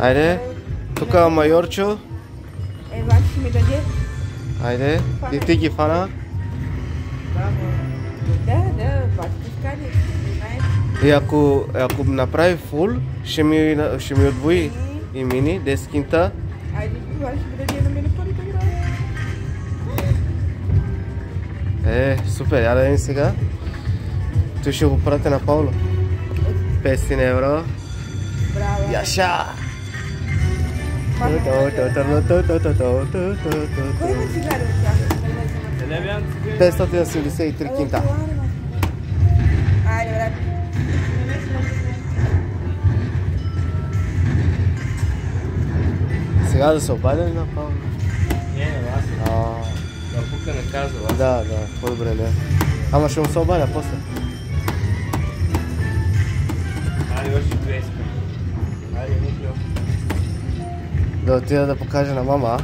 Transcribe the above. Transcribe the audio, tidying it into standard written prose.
Ajde, тук е майорчо. Ева, ще ми даде. Ajde, ти ги фана. Да, баш пускали. И ако направи фул, ще ми отвои и мини, 10 кинта. Айде, това ще ми даде на мене парите града. Супер, я да видим сега. Той ще го прати на Пауло. 500 евро. Браво. Яша! Кой има цигари от тях? 583 кинта. Айде, брат. Сега да се обадя ли на Пауло? Не, аз да пука не казва. Да, по-добре не. Ама ще му се обадя после. Айде, още 200. Айде, мислил. Да отида да покажа на мама, а?